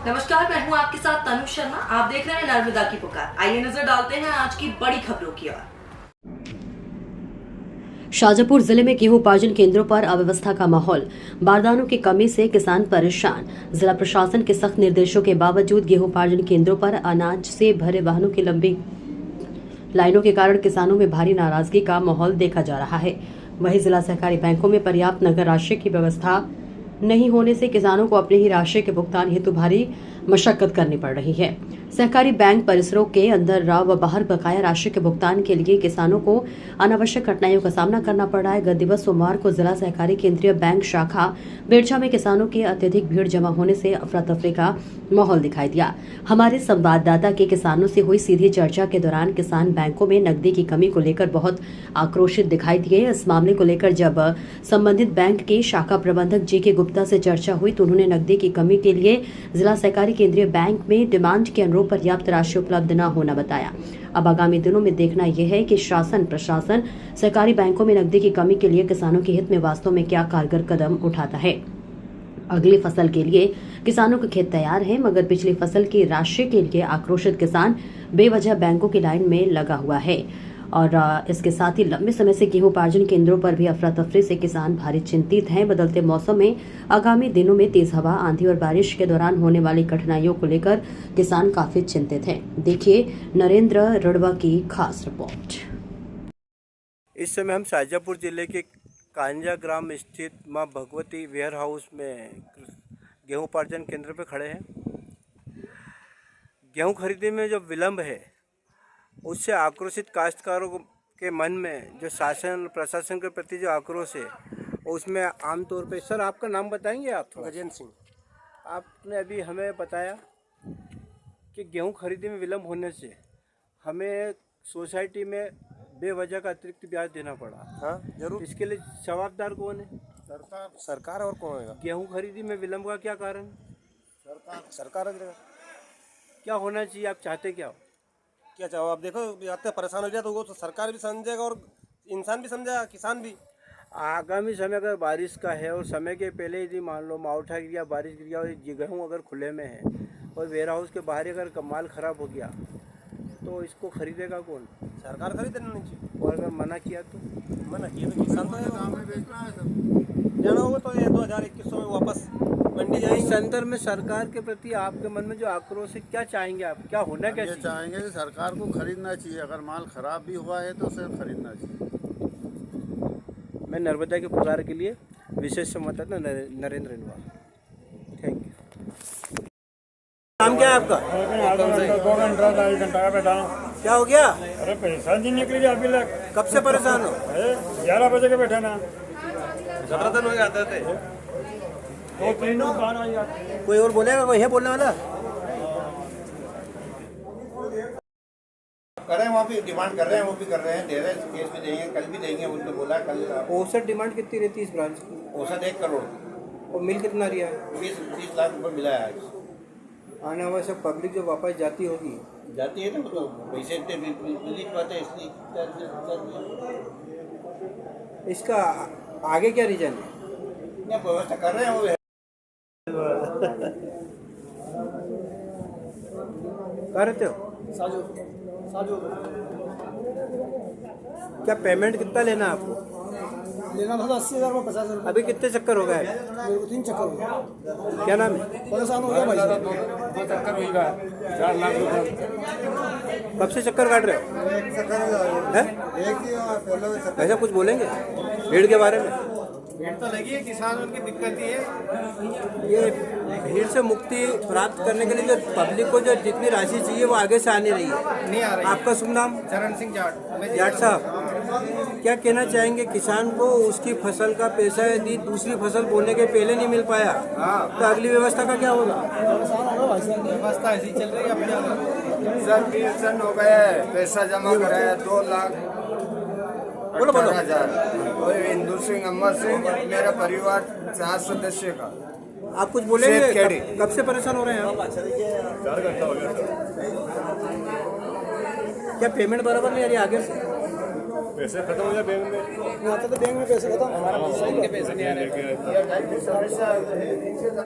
नमस्कार, मैं हूं आपके साथ तनु शर्मा। आप देख रहे हैं नर्मदा की पुकार। आइए नजर डालते हैं आज की बड़ी खबरों की ओर। शाजापुर जिले में गेहूं उपार्जन केंद्रों पर अव्यवस्था का माहौल, बारदानों की कमी से किसान परेशान। जिला प्रशासन के सख्त निर्देशों के बावजूद गेहूं उपार्जन केंद्रों पर अनाज से भरे वाहनों की लंबी लाइनों के कारण किसानों में भारी नाराजगी का माहौल देखा जा रहा है। वहीं जिला सहकारी बैंकों में पर्याप्त नगद राशि की व्यवस्था नहीं होने से किसानों को अपनी ही राशि के भुगतान हेतु भारी मशक्कत करनी पड़ रही है। सहकारी बैंक परिसरों के अंदर व बाहर बकाया राशि के भुगतान के लिए किसानों को अनावश्यक कठिनाइयों का सामना करना पड़ रहा है। गत दिवस सोमवार को जिला सहकारी केंद्रीय बैंक शाखा बेरछा में किसानों की अत्यधिक भीड़ जमा होने से अफरा तफरी का माहौल दिखाई दिया। हमारे संवाददाता के किसानों से हुई सीधी चर्चा के दौरान किसान बैंकों में नकदी की कमी को लेकर बहुत आक्रोशित दिखाई दिए। इस मामले को लेकर जब संबंधित बैंक के शाखा प्रबंधक जी.के. गुप्ता से चर्चा हुई तो उन्होंने नकदी की कमी के लिए जिला सहकारी केंद्रीय बैंक में डिमांड के अनुरूप पर्याप्त राशि उपलब्ध न होना बताया। अब आगामी दिनों में देखना यह है कि शासन प्रशासन सहकारी बैंकों में नकदी की कमी के लिए किसानों के हित में वास्तव में क्या कारगर कदम उठाता है। अगली फसल के लिए किसानों के खेत तैयार हैं, मगर पिछली फसल की राशि के लिए आक्रोशित किसान बेवजह बैंकों की लाइन में लगा हुआ है। और इसके साथ ही लंबे समय से गेहूं उपार्जन केंद्रों पर भी अफरा तफरी से किसान भारी चिंतित हैं। बदलते मौसम में आगामी दिनों में तेज हवा, आंधी और बारिश के दौरान होने वाली कठिनाइयों को लेकर किसान काफी चिंतित हैं। देखिए नरेंद्र रड़वा की खास रिपोर्ट। इस समय हम शाजापुर जिले के कांजा ग्राम स्थित मां भगवती वेयर हाउस में गेहूं उपार्जन केंद्र पर खड़े हैं। गेहूं खरीदने में जो विलंब है उससे आक्रोशित काश्तकारों के मन में जो शासन प्रशासन के प्रति जो आक्रोश है उसमें आमतौर पे। सर, आपका नाम बताएंगे आप? गजेंद्र सिंह। आपने अभी हमें बताया कि गेहूं खरीदने में विलंब होने से हमें सोसाइटी में बेवजह का अतिरिक्त ब्याज देना पड़ा। हाँ, जरूर। इसके लिए जवाबदार कौन है? सरकार और कौन होगा? गेहूं खरीदी में विलंब का क्या कारण? सरकार क्या होना चाहिए? आप चाहते क्या हो? क्या चाहो आप? देखो, आते परेशान हो जाए तो वो तो सरकार भी समझेगा और इंसान भी समझेगा, किसान भी। आगामी समय अगर बारिश का है और समय के पहले यदि मान लो मावठा गिर गया, बारिश गिर गया और गेहूँ अगर खुले में है और वेयर हाउस के बाहर अगर माल खराब हो गया तो इसको खरीदेगा कौन? सरकार खरीद नहीं चाहिए। और अगर मना किया तो? मना किया तो किसान तो जाना होगा तो ये 2021 में वापस मंडी जाएंगे। इस संदर्भ में सरकार के प्रति आपके मन में जो आक्रोश है, क्या चाहेंगे आप? क्या होना क्या चाहिए? चाहेंगे कि सरकार को खरीदना चाहिए। अगर माल खराब भी हुआ है तो उसे खरीदना चाहिए। मैं नर्मदा के पुकार के लिए विशेष संवाददाता नरेंद्र रड़वा। Thank you. नाम क्या है आपका? 2 घंटा बैठा। क्या हो गया? अरे परेशान जी निकली जा अभी तक। कब से परेशान हो? 11 बजे के बैठे ना। 17 दिन हो जाते थे। 2-3 दिन बाद आ जाते। कोई और बोलेगा? कोई है बोलने वाला? कर रहे हैं, वहाँ भी डिमांड कर रहे हैं, वो भी कर रहे हैं, दे रहे हैं, केस भी देंगे, कल भी देंगे। उनको बोला कल। औसत डिमांड कितनी रहती है इस ब्रांच की? औसत 1 करोड़ और मिल कितना रिया है? 20 लाख रुपए मिला है आज। आने वाले सब पब्लिक जो वापस जाती होगी जाती है ना, मतलब पैसे इतने मिल पाते हैं, इसलिए इसका आगे क्या रीजन है? व्यवस्था कर रहे हैं वो। कर रहे हो? क्या पेमेंट कितना लेना है आपको? लेना था 80,000 में 50,000। अभी कितने चक्कर हो गए? मेरे को 3 चक्कर हो गया। क्या नाम है? परेशान हो गया भाई साहब। 2 चक्कर हुई गया। 4 लाख रुपये। कब से चक्कर काट रहे हो? ऐसा कुछ बोलेंगे भीड़ के बारे में? भीड़ तो लगी है, किसान उनकी दिक्कत ही है। ये भीड़ से मुक्ति प्राप्त करने के लिए जो पब्लिक को जो जितनी राशि चाहिए वो आगे से आने रही है। नहीं आ रही। आपका शुभ नाम? चरण सिंह जाट। जाट साहब, क्या कहना चाहेंगे? किसान को उसकी फसल का पैसा यदि दूसरी फसल बोने के पहले नहीं मिल पाया तो अगली व्यवस्था का क्या होगा? व्यवस्था ऐसी चल रही है अपने। सर 20 दिन हो गए, पैसा जमा कराया 2 लाख 18,000। और इंदू सिंह, अमर सिंह, मेरा परिवार 4 सदस्य का। आप कुछ बोलेंगे? खेड़ी। कब से परेशान हो रहे हैं आप? 4 घंटा हो गया सर। क्या पेमेंट बराबर नहीं आ रही आगे से? पैसे खत्म हो जाए बैंक में। तो बैंक में पैसे खत्म। पैसे नहीं आ रहे।